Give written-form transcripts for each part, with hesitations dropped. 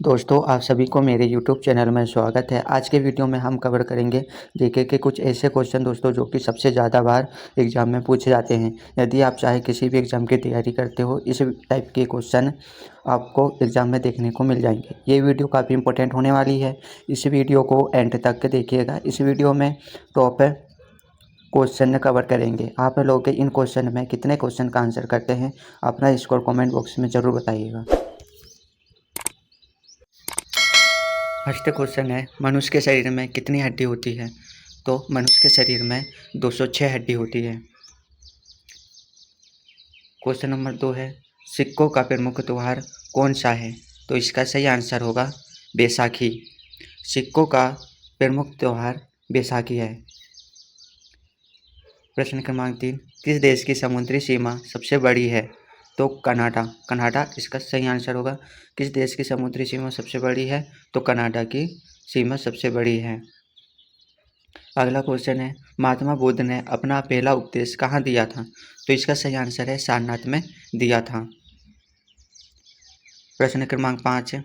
दोस्तों आप सभी को मेरे YouTube चैनल में स्वागत है। आज के वीडियो में हम कवर करेंगे जीके के कुछ ऐसे क्वेश्चन दोस्तों जो कि सबसे ज़्यादा बार एग्ज़ाम में पूछे जाते हैं। यदि आप चाहे किसी भी एग्ज़ाम की तैयारी करते हो, इस टाइप के क्वेश्चन आपको एग्ज़ाम में देखने को मिल जाएंगे। ये वीडियो काफ़ी इंपॉर्टेंट होने वाली है, इस वीडियो को एंड तक देखिएगा। इस वीडियो में टॉप क्वेश्चन कवर करेंगे। आप लोग इन क्वेश्चन में कितने क्वेश्चन का आंसर करते हैं, अपना स्कोर कमेंट बॉक्स में ज़रूर बताइएगा। फर्स्ट क्वेश्चन है, मनुष्य के शरीर में कितनी हड्डी होती है? तो मनुष्य के शरीर में 206 हड्डी होती है। क्वेश्चन नंबर 2 है, सिक्कों का प्रमुख त्यौहार कौन सा है? तो इसका सही आंसर होगा बैसाखी। सिक्कों का प्रमुख त्यौहार बैसाखी है। प्रश्न क्रमांक 3, किस देश की समुद्री सीमा सबसे बड़ी है? तो कनाडा। कनाडा इसका सही आंसर होगा। किस देश की समुद्री सीमा सबसे बड़ी है? तो कनाडा की सीमा सबसे बड़ी है। अगला क्वेश्चन है, महात्मा बुद्ध ने अपना पहला उपदेश कहाँ दिया था? तो इसका सही आंसर है सारनाथ में दिया था। प्रश्न क्रमांक 5,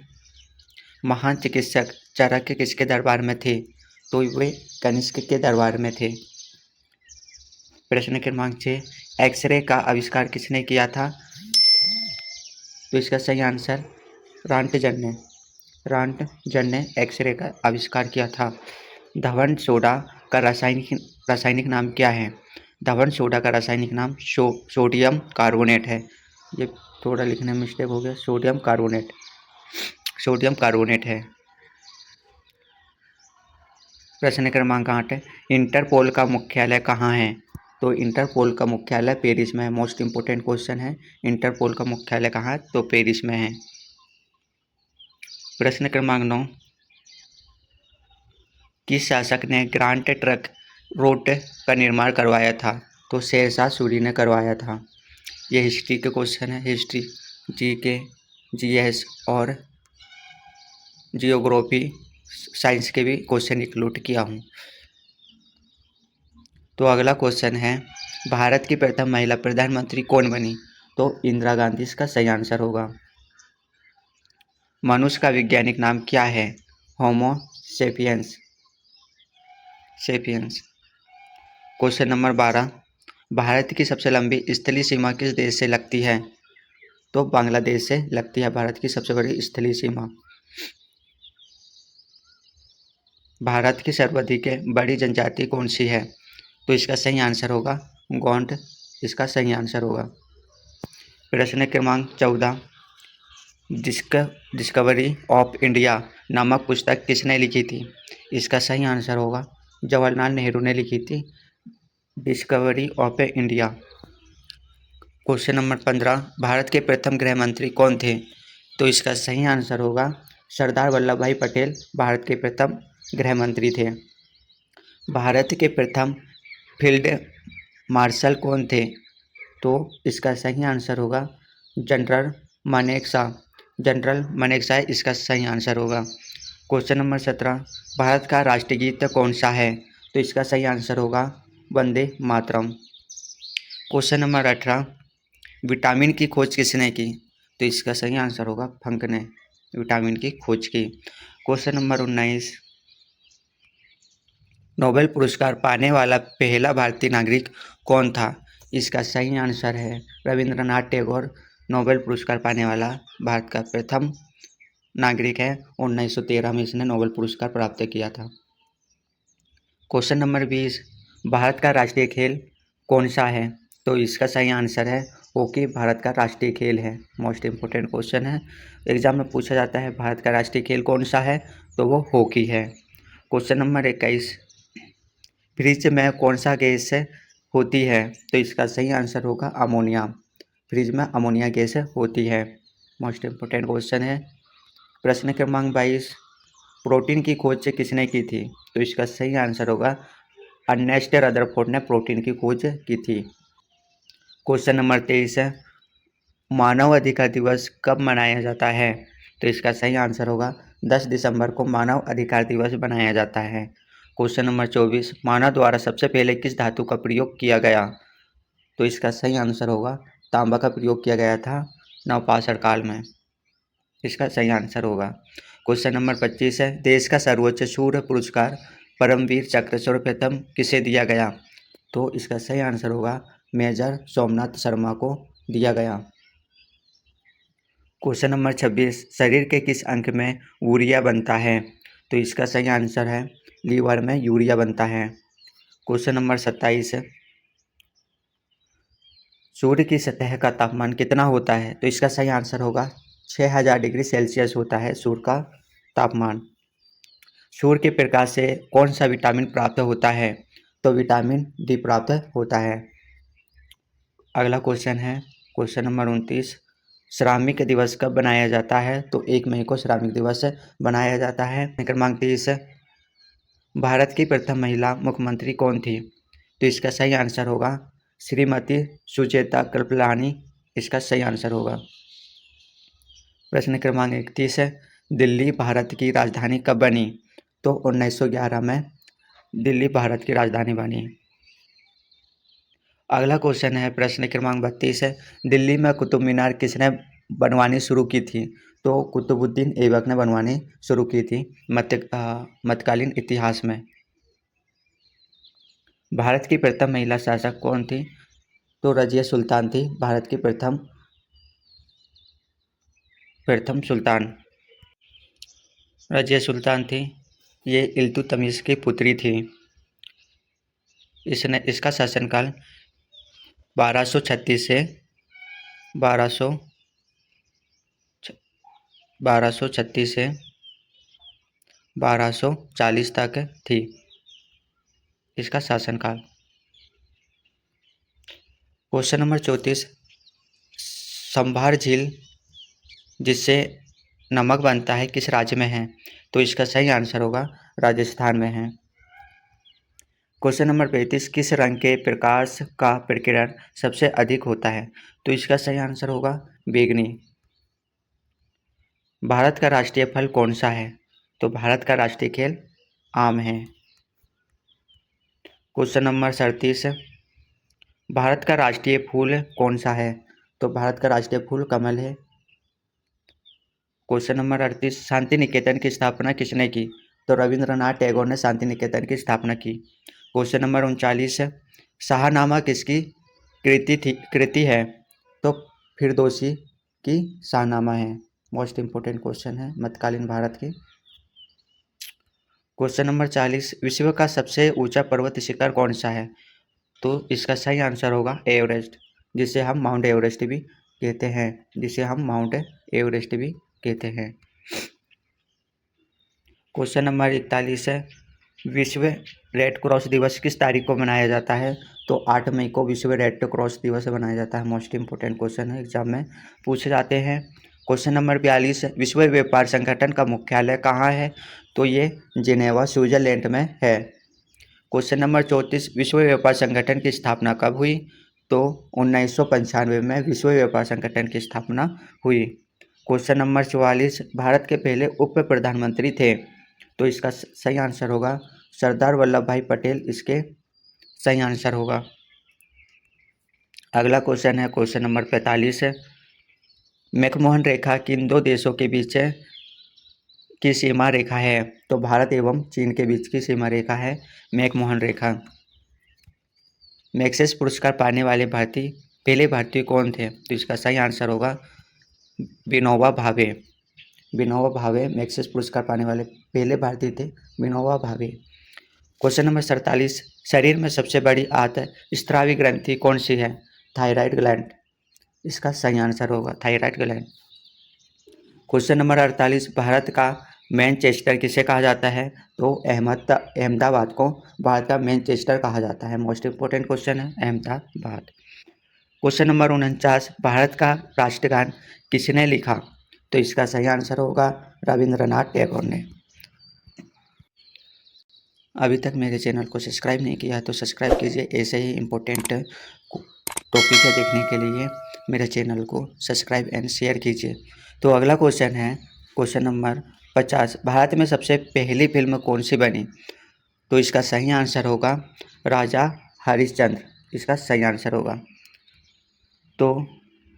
महान चिकित्सक चाणक्य किसके दरबार में थे? तो वे कनिष्क के दरबार में थे। प्रश्न क्रमांक 6, एक्सरे का आविष्कार किसने किया था? तो इसका सही आंसर रांटजन ने एक्सरे का आविष्कार किया था। धवन सोडा का रासायनिक नाम क्या है? धवन सोडा का रासायनिक नाम सोडियम कार्बोनेट है। ये थोड़ा लिखने में मिस्टेक हो गया, सोडियम कार्बोनेट है। प्रश्न क्रमांक 8, इंटरपोल का मुख्यालय कहाँ है? तो इंटरपोल का मुख्यालय पेरिस में है। मोस्ट इम्पोर्टेंट क्वेश्चन है, इंटरपोल का मुख्यालय कहाँ है? तो पेरिस में है। प्रश्न क्रमांक 9, किस शासक ने ग्रांड ट्रंक रोड का निर्माण करवाया था? तो शेरशाह सूरी ने करवाया था। ये हिस्ट्री के क्वेश्चन है, हिस्ट्री, जीके, जीएस और जियोग्राफी साइंस के भी क्वेश्चन इंक्लूड किया हूँ। तो अगला क्वेश्चन है, भारत की प्रथम महिला प्रधानमंत्री कौन बनी? तो इंदिरा गांधी इसका सही आंसर होगा। मनुष्य का वैज्ञानिक नाम क्या है? होमो सेपियंस। क्वेश्चन नंबर 12, भारत की सबसे लंबी स्थलीय सीमा किस देश से लगती है? तो बांग्लादेश से लगती है भारत की सबसे बड़ी स्थलीय सीमा। भारत की सर्वाधिक बड़ी जनजाति कौन सी है? तो इसका सही आंसर होगा गोंड, इसका सही आंसर होगा। प्रश्न क्रमांक 14, डिस्कवरी ऑफ इंडिया नामक पुस्तक किसने लिखी थी? इसका सही आंसर होगा जवाहरलाल नेहरू ने लिखी थी discovery of India. Question number 15, Bharat के प्रथम गृह मंत्री कौन थे? तो इसका सही आंसर होगा सरदार वल्लभ भाई पटेल भारत के प्रथम गृह मंत्री थे। भारत के प्रथम फील्ड मार्शल कौन थे? तो इसका सही आंसर होगा जनरल मानेकशॉ इसका सही आंसर होगा। क्वेश्चन नंबर 17, भारत का राष्ट्रीय गीत कौन सा है? तो इसका सही आंसर होगा Vande Mataram. Question number 18, vitamin की खोज किसने की? तो इसका सही आंसर होगा फंक ने विटामिन की खोज की। क्वेश्चन नंबर 19, नोबेल पुरस्कार पाने वाला पहला भारतीय नागरिक कौन था? इसका सही आंसर है रविंद्रनाथ टैगोर नोबेल पुरस्कार पाने वाला भारत का प्रथम नागरिक है। 1913 में इसने नोबेल पुरस्कार प्राप्त किया था। क्वेश्चन नंबर 20, भारत का राष्ट्रीय खेल कौन सा है? तो इसका सही आंसर है हॉकी भारत का राष्ट्रीय खेल है। मोस्ट इम्पोर्टेंट क्वेश्चन है, एग्जाम में पूछा जाता है भारत का राष्ट्रीय खेल कौन सा है? तो वो हॉकी है। क्वेश्चन नंबर 21, फ्रिज में कौन सा गैस होती है? तो इसका सही आंसर होगा अमोनिया। फ्रिज में अमोनिया गैस होती है। मोस्ट इम्पोर्टेंट क्वेश्चन है। प्रश्न क्रमांक 22, प्रोटीन की खोज किसने की थी? तो इसका सही आंसर होगा अर्नेस्ट रदरफोर्ड ने प्रोटीन की खोज की थी। क्वेश्चन नंबर 23 है, मानव अधिकार दिवस कब मनाया जाता है? तो इसका सही आंसर होगा 10 दिसंबर को मानव अधिकार दिवस मनाया जाता है। क्वेश्चन नंबर 24, मानव द्वारा सबसे पहले किस धातु का प्रयोग किया गया? तो इसका सही आंसर होगा तांबा का प्रयोग किया गया था नवपाषाण काल में, इसका सही आंसर होगा। क्वेश्चन नंबर 25 है, देश का सर्वोच्च शूर पुरस्कार परमवीर चक्र सर्वप्रथम किसे दिया गया? तो इसका सही आंसर होगा मेजर सोमनाथ शर्मा को दिया गया। क्वेश्चन नंबर 26, शरीर के किस अंग में यूरिया बनता है? तो इसका सही आंसर है लीवर में यूरिया बनता है। क्वेश्चन नंबर 27, सूर्य की सतह का तापमान कितना होता है? तो इसका सही आंसर होगा 6000 डिग्री सेल्सियस होता है सूर्य का तापमान। सूर्य के प्रकाश से कौन सा विटामिन प्राप्त होता है? तो विटामिन डी प्राप्त होता है। अगला क्वेश्चन है क्वेश्चन नंबर 29, श्रमिक दिवस कब बनाया जाता है? तो 1 मई को श्रमिक दिवस बनाया जाता है। क्रमांक 30, भारत की प्रथम महिला मुख्यमंत्री कौन थी? तो इसका सही आंसर होगा श्रीमती सुचेता कृपलानी, इसका सही आंसर होगा। प्रश्न क्रमांक 31 है, दिल्ली भारत की राजधानी कब बनी? तो 1911 में दिल्ली भारत की राजधानी बनी। अगला क्वेश्चन है प्रश्न क्रमांक 32 है, दिल्ली में कुतुब मीनार किसने बनवानी शुरू की थी? तो कुतुबुद्दीन ऐबक ने बनवानी शुरू की थी मध्यकालीन इतिहास में। भारत की प्रथम महिला शासक कौन थी? तो रजिया सुल्तान थी भारत की प्रथम सुल्तान। रजिया सुल्तान थी, ये इल्तुतमिश की पुत्री थी। इसका शासनकाल 1236 से 1240 तक थी इसका शासनकाल। क्वेश्चन नंबर 34, संभार झील जिससे नमक बनता है किस राज्य में है? तो इसका सही आंसर होगा राजस्थान में है। क्वेश्चन नंबर 35, किस रंग के प्रकाश का प्रकीर्णन सबसे अधिक होता है? तो इसका सही आंसर होगा बैंगनी। भारत का राष्ट्रीय फल कौन सा है? तो भारत का राष्ट्रीय खेल आम है। क्वेश्चन नंबर 37, भारत का राष्ट्रीय फूल कौन सा है? तो भारत का राष्ट्रीय फूल कमल है। क्वेश्चन नंबर 38, शांति निकेतन की स्थापना किसने की? तो रविंद्रनाथ टैगोर ने शांति निकेतन की स्थापना की। क्वेश्चन नंबर 39, शाहनामा किसकी कृति है? तो फिरदौसी की शाहनामा है। मोस्ट इम्पोर्टेंट क्वेश्चन है मध्यकालीन भारत की। क्वेश्चन नंबर 40, विश्व का सबसे ऊंचा पर्वत शिखर कौन सा है? तो इसका सही आंसर होगा एवरेस्ट, जिसे हम माउंट एवरेस्ट भी कहते हैं। क्वेश्चन नंबर 41 है, विश्व रेड क्रॉस दिवस किस तारीख को मनाया जाता है? तो 8 मई को विश्व रेड क्रॉस दिवस मनाया जाता है। मोस्ट इम्पोर्टेंट क्वेश्चन है, एग्जाम में पूछे जाते हैं। क्वेश्चन नंबर 42, विश्व व्यापार संगठन का मुख्यालय कहाँ है? तो ये जिनेवा स्विट्जरलैंड में है। क्वेश्चन नंबर 34, विश्व व्यापार संगठन की स्थापना कब हुई? तो 1995 में विश्व व्यापार संगठन की स्थापना हुई। क्वेश्चन नंबर 44, भारत के पहले उप प्रधानमंत्री थे? तो इसका सही आंसर होगा सरदार वल्लभ भाई पटेल, इसके सही आंसर होगा। अगला क्वेश्चन है क्वेश्चन नंबर 45, मैकमोहन रेखा किन दो देशों के बीच की सीमा रेखा है? तो भारत एवं चीन के बीच की सीमा रेखा है मैकमोहन रेखा। मैक्सेस पुरस्कार पाने वाले पहले भारतीय कौन थे? तो इसका सही आंसर होगा विनोबा भावे। विनोबा भावे मैक्सेस पुरस्कार पाने वाले पहले भारतीय थे, विनोबा भावे। क्वेश्चन नंबर 47, शरीर में सबसे बड़ी स्रावी ग्रंथि कौन सी है? थायराइड ग्लैंड, इसका सही आंसर होगा thyroid gland. Question number 48, Bharat का मैनचेस्टर किसे कहा जाता है? तो अहमदाबाद को भारत का मैनचेस्टर कहा जाता है। मोस्ट इम्पोर्टेंट क्वेश्चन है अहमदाबाद। क्वेश्चन नंबर 49, भारत का राष्ट्रगान किसने लिखा? तो इसका सही आंसर होगा रविंद्रनाथ टैगोर ने। अभी तक मेरे चैनल को सब्सक्राइब नहीं किया तो सब्सक्राइब कीजिए। ऐसे ही इम्पोर्टेंट टॉपिक है देखने के लिए मेरे चैनल को सब्सक्राइब एंड शेयर कीजिए। तो अगला क्वेश्चन है क्वेश्चन नंबर 50, भारत में सबसे पहली फिल्म कौन सी बनी? तो इसका सही आंसर होगा राजा हरिश्चंद्र, इसका सही आंसर होगा। तो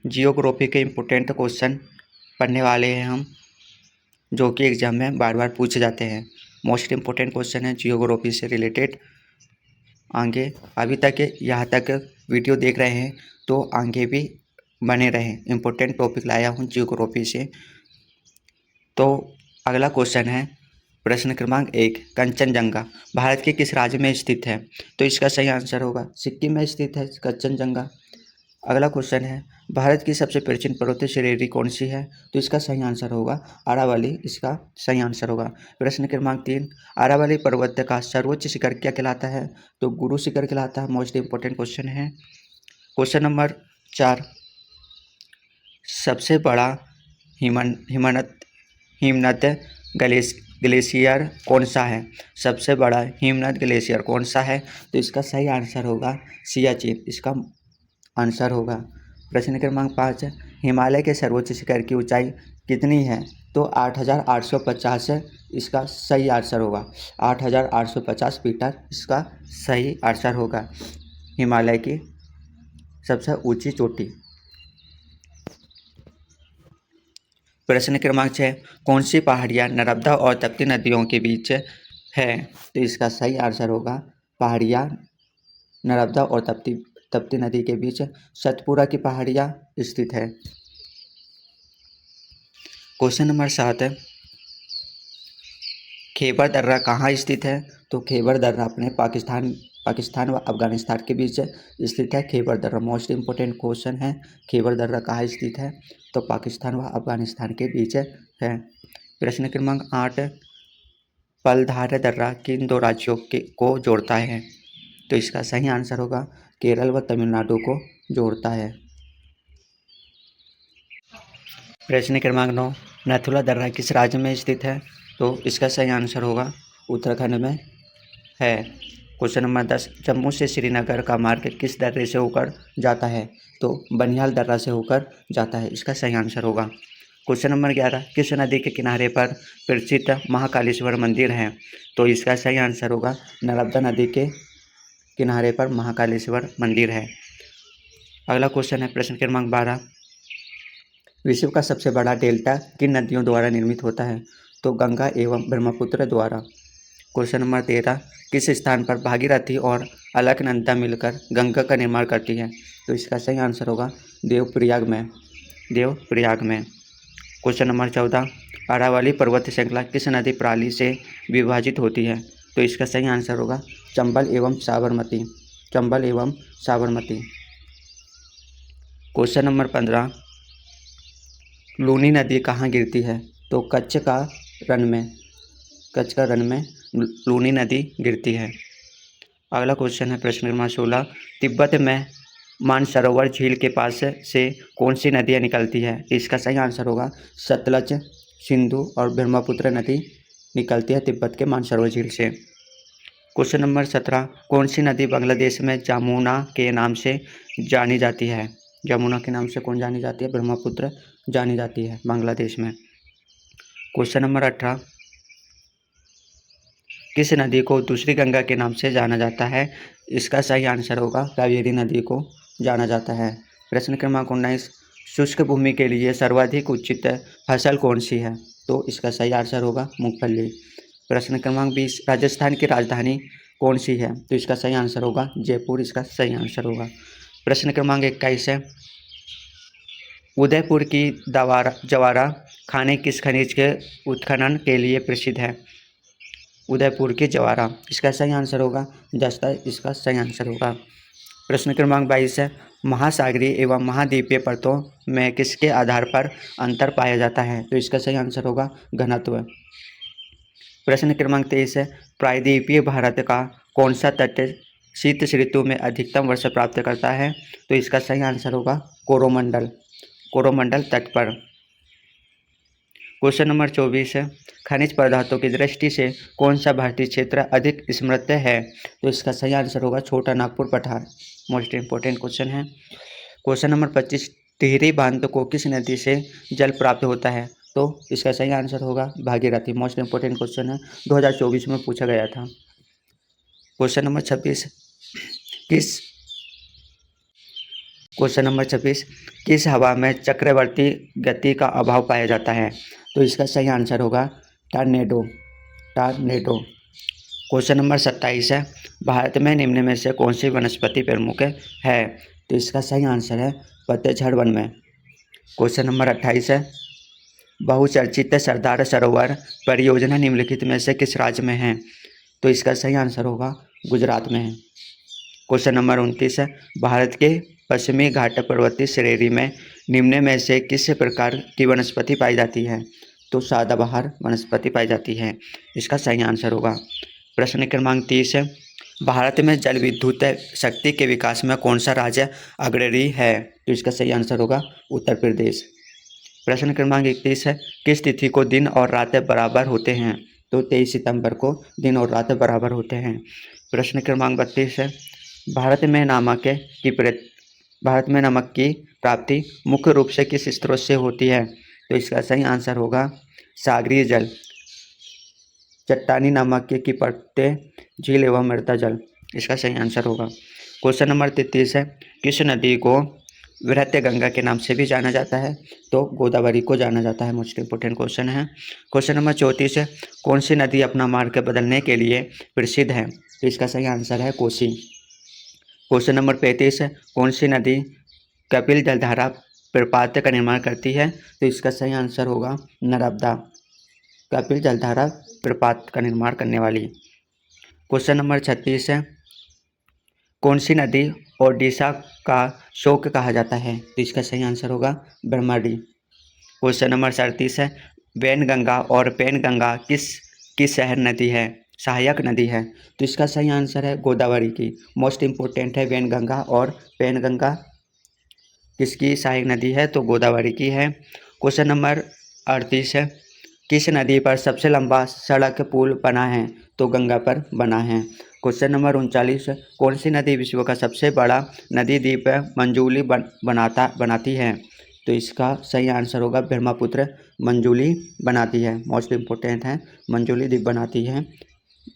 जियोग्राफी के इम्पोर्टेंट क्वेश्चन पढ़ने वाले हैं हम। जो कि एग्जाम में बार बार पूछे जाते हैं। मोस्ट इम्पोर्टेंट क्वेश्चन है जियोग्राफी से रिलेटेड। आगे अभी तक यहाँ तक वीडियो देख रहे हैं तो आगे भी बने रहें, इम्पोर्टेंट टॉपिक लाया हूँ जियोग्राफी से। तो अगला क्वेश्चन है प्रश्न क्रमांक 1, कंचनजंगा भारत के किस राज्य में स्थित है? तो इसका सही आंसर होगा सिक्किम में स्थित है कंचनजंगा। अगला क्वेश्चन है भारत की सबसे प्राचीन पर्वतीय श्रेणी कौन सी है? तो इसका सही आंसर होगा अरावली, इसका सही आंसर होगा। प्रश्न क्रमांक 3, अरावली पर्वत का सर्वोच्च शिखर क्या कहलाता है? तो गुरु शिखर कहलाता है। मोस्ट इंपोर्टेंट क्वेश्चन है। क्वेश्चन नंबर 4, सबसे बड़ा हिमनद ग्लेशियर कौन सा है? सबसे बड़ा हिमनद ग्लेशियर कौन सा है? तो इसका सही आंसर होगा सियाचिन, इसका आंसर होगा। प्रश्न क्रमांक 5, हिमालय के सर्वोच्च शिखर की ऊंचाई कितनी है? तो 8,850 है, इसका सही आंसर होगा। 8,850 मीटर इसका सही आंसर होगा, हिमालय की सबसे ऊंची चोटी। प्रश्न क्रमांक 6, कौन सी पहाड़ियाँ नर्मदा और तप्ती नदियों के बीच है? तो इसका सही आंसर होगा पहाड़ियाँ नर्मदा और तप्ती नदी के बीच सतपुरा की पहाड़ियाँ स्थित है। क्वेश्चन नंबर 7, खैबर दर्रा कहाँ स्थित है? तो खैबर दर्रा अपने पाकिस्तान व अफगानिस्तान के बीच स्थित है। खैबर दर्रा मोस्ट इम्पोर्टेंट क्वेश्चन है। खैबर दर्रा कहाँ स्थित है? तो पाकिस्तान व अफगानिस्तान के बीच है। प्रश्न क्रमांक 8, पलधार दर्रा किन दो राज्यों को जोड़ता है? तो इसका सही आंसर होगा केरल व तमिलनाडु को जोड़ता है। प्रश्न क्रमांक 9, नथुला दर्रा किस राज्य में स्थित है? तो इसका सही आंसर होगा उत्तराखंड में है। क्वेश्चन नंबर 10, जम्मू से श्रीनगर का मार्ग किस दर्रे से होकर जाता है? तो बनिहाल दर्रा से होकर जाता है, इसका सही आंसर होगा। क्वेश्चन नंबर 11, किस नदी के किनारे पर प्रसिद्ध महाकालेश्वर मंदिर है? तो इसका सही आंसर होगा नर्मदा नदी के किनारे पर महाकालेश्वर मंदिर है। अगला क्वेश्चन है प्रश्न क्रमांक 12, विश्व का सबसे बड़ा डेल्टा किन नदियों द्वारा निर्मित होता है? तो गंगा एवं ब्रह्मपुत्र द्वारा। क्वेश्चन नंबर 13, किस स्थान पर भागीरथी और अलकनंदा मिलकर गंगा का निर्माण करती है? तो इसका सही आंसर होगा देवप्रयाग में। क्वेश्चन नंबर 14, अरावली पर्वत श्रृंखला किस नदी प्रणाली से विभाजित होती है? तो इसका सही आंसर होगा चंबल एवं साबरमती। क्वेश्चन नंबर 15, लूनी नदी कहाँ गिरती है? तो कच्छ का रण में लूनी नदी गिरती है। अगला क्वेश्चन है प्रश्न नंबर 16, तिब्बत में मानसरोवर झील के पास से कौन सी नदियाँ निकलती है? इसका सही आंसर होगा सतलज, सिंधु और ब्रह्मपुत्र नदी निकलती है तिब्बत के मानसरोवर झील से। क्वेश्चन नंबर 17, कौन सी नदी बांग्लादेश में जमुना के नाम से जानी जाती है? जमुना के नाम से कौन जानी जाती है? ब्रह्मपुत्र जानी जाती है बांग्लादेश में। क्वेश्चन नंबर 18, किस नदी को दूसरी गंगा के नाम से जाना जाता है? इसका सही आंसर होगा कावेरी नदी को जाना जाता है। प्रश्न क्रमांक 19, शुष्क भूमि के लिए सर्वाधिक उचित फसल कौन सी है? तो इसका सही आंसर होगा मूंगफली। प्रश्न क्रमांक 20, राजस्थान की राजधानी कौन सी है? तो इसका सही आंसर होगा जयपुर, इसका सही आंसर होगा। प्रश्न क्रमांक 21 है, उदयपुर की जवारा खाने किस खनिज के उत्खनन के लिए प्रसिद्ध है? उदयपुर की जवारा, इसका सही आंसर होगा जस्ता, इसका सही आंसर होगा। प्रश्न क्रमांक 22 है, महासागरीय एवं महाद्वीपीय परतों में किसके आधार पर अंतर पाया जाता है? तो इसका सही आंसर होगा घनत्व। प्रश्न क्रमांक 23 है, प्रायद्वीपीय भारत का कौन सा तट शीत ऋतु में अधिकतम वर्षा प्राप्त करता है? तो इसका सही आंसर होगा कोरोमंडल तट पर। क्वेश्चन नंबर 24 है, खनिज पदार्थों की दृष्टि से कौन सा भारतीय क्षेत्र अधिक समृद्ध है? तो इसका सही आंसर होगा छोटा नागपुर पठार। मोस्ट इम्पोर्टेंट क्वेश्चन है। क्वेश्चन नंबर 25, टिहरी बांध को किस नदी से जल प्राप्त होता है? तो इसका सही आंसर होगा भागीरथी। मोस्ट इम्पोर्टेंट क्वेश्चन है, 2024 में पूछा गया था। क्वेश्चन नंबर 26, किस क्वेश्चन नंबर 26, किस हवा में चक्रवर्ती गति का अभाव पाया जाता है? तो इसका सही आंसर होगा टॉर्नेडो। क्वेश्चन नंबर 27 है, भारत में निम्न में से कौन सी वनस्पति प्रमुख है? तो इसका सही आंसर है पतझड़ वन में। क्वेश्चन नंबर 28 है, बहुचर्चित सरदार सरोवर परियोजना निम्नलिखित में से किस राज्य में है? तो इसका सही आंसर होगा गुजरात में है। क्वेश्चन नंबर 29 है, भारत के पश्चिमी घाट पर्वतीय श्रेणी में निम्न में से किस प्रकार की वनस्पति पाई जाती है? तो सदाबहार वनस्पति पाई जाती है। इसका सही आंसर होगा। प्रश्न क्रमांक 30 है, भारत में जल विद्युत शक्ति के विकास में कौन सा राज्य अग्रणी है? तो इसका सही आंसर होगा उत्तर प्रदेश। प्रश्न क्रमांक 31 है, किस तिथि को दिन और रात बराबर होते हैं? तो 23 सितंबर को दिन और रात बराबर होते हैं। प्रश्न क्रमांक 32 है, भारत में नमक की प्राप्ति मुख्य रूप से किस स्रोत से होती है? तो इसका सही आंसर होगा सागरीय जल, चट्टानी नमक की परतें, झील एवं मृदा जल। इसका सही आंसर होगा। क्वेश्चन नंबर 33 है, किस नदी को वृहत गंगा के नाम से भी जाना जाता है? तो गोदावरी को जाना जाता है। मोस्ट इंपोर्टेंट क्वेश्चन है। क्वेश्चन नंबर 34 है, कौन सी नदी अपना मार्ग बदलने के लिए प्रसिद्ध है? तो इसका सही आंसर है कोसी। क्वेश्चन नंबर 35 है, कौन सी नदी कपिल जलधारा प्रपात का निर्माण करती है? तो इसका सही आंसर होगा नर्मदा, कपिल जलधारा प्रपात का निर्माण करने वाली। क्वेश्चन नंबर 36 है, कौन सी नदी ओडिशा का शोक कहा जाता है? तो इसका सही आंसर होगा ब्रह्मणी। क्वेश्चन नंबर 37 है, वैनगंगा और पेनगंगा किस शहर नदी है, सहायक नदी है? तो इसका सही आंसर है गोदावरी की। मोस्ट इम्पोर्टेंट है, वैनगंगा और पेनगंगा किसकी सहायक नदी है? तो गोदावरी की है। क्वेश्चन नंबर 38 है, किस नदी पर सबसे लंबा सड़क पुल बना है? तो गंगा पर बना है। क्वेश्चन नंबर 39, कौन सी नदी विश्व का सबसे बड़ा नदी द्वीप मंजूली बनाती है? तो इसका सही आंसर होगा ब्रह्मपुत्र मंजूली बनाती है। मोस्ट इम्पोर्टेंट है, मंजूली द्वीप बनाती है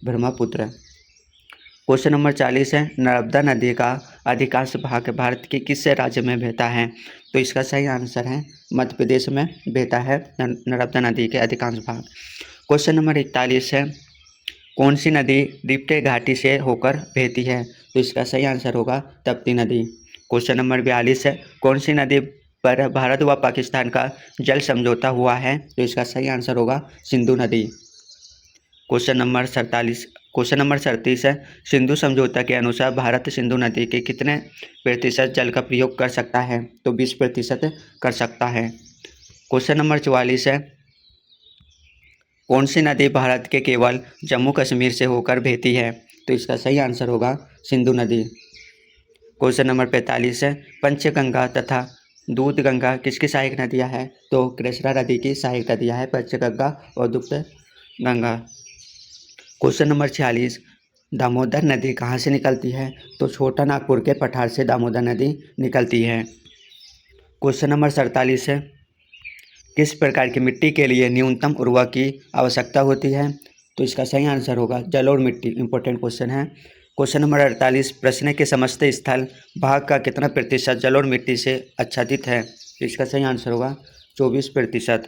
ब्रह्मपुत्र। क्वेश्चन नंबर 40 है, नर्मदा नदी का अधिकांश भाग भारत के किस राज्य में बहता है? तो इसका सही आंसर है मध्य प्रदेश में बहता है नर्मदा नदी के अधिकांश भाग। क्वेश्चन नंबर 41 है, कौन सी नदी रिफ्ट घाटी से होकर बहती है? तो इसका सही आंसर होगा तप्ती नदी। क्वेश्चन नंबर 42 है, कौन सी नदी पर भारत व पाकिस्तान का जल समझौता हुआ है? तो इसका सही आंसर होगा सिंधु नदी। क्वेश्चन नंबर 37 है, सिंधु समझौता के अनुसार भारत सिंधु नदी के कितने प्रतिशत जल का प्रयोग कर सकता है? तो 20% कर सकता है। क्वेश्चन नंबर 44 है, कौन सी नदी भारत के केवल जम्मू कश्मीर से होकर बहती है? तो इसका सही आंसर होगा सिंधु नदी। क्वेश्चन नंबर 45 है, पंचगंगा तथा दूधगंगा किसकी सहायक नदियाँ हैं? तो कृष्णा नदी की सहायक नदियाँ हैं पंचगंगा और दूधगंगा। क्वेश्चन नंबर 46, दामोदर नदी कहाँ से निकलती है? तो छोटा नागपुर के पठार से दामोदर नदी निकलती है। क्वेश्चन नंबर 47 है, किस प्रकार की मिट्टी के लिए न्यूनतम उर्वरक की आवश्यकता होती है? तो इसका सही आंसर होगा जलोढ़ मिट्टी। इंपॉर्टेंट क्वेश्चन है। क्वेश्चन नंबर 48, प्रश्न के समस्त स्थल भाग का कितना प्रतिशत जलोढ़ मिट्टी से आच्छादित है? तो इसका सही आंसर होगा 24%।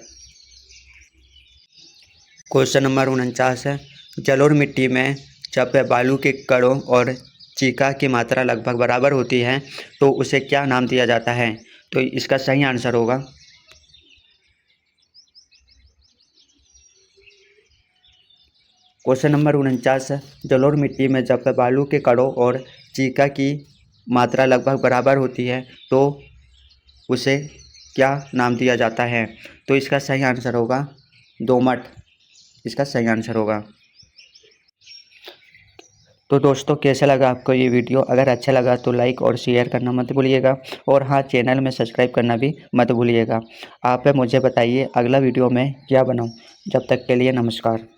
क्वेश्चन नंबर 49 है, जलोढ़ मिट्टी में जब बालू के कणों और चीका की मात्रा लगभग बराबर होती है तो उसे क्या नाम दिया जाता है? तो इसका सही आंसर होगा क्वेश्चन नंबर 49, जलोढ़ मिट्टी में जब बालू के कणों और चीका की मात्रा लगभग बराबर होती है तो उसे क्या नाम दिया जाता है? तो इसका सही आंसर होगा दोमट। इसका सही आंसर होगा। तो दोस्तों, कैसा लगा आपको ये वीडियो? अगर अच्छा लगा तो लाइक और शेयर करना मत भूलिएगा और हाँ, चैनल में सब्सक्राइब करना भी मत भूलिएगा। आप मुझे बताइए अगला वीडियो में क्या बनाऊँ। जब तक के लिए नमस्कार।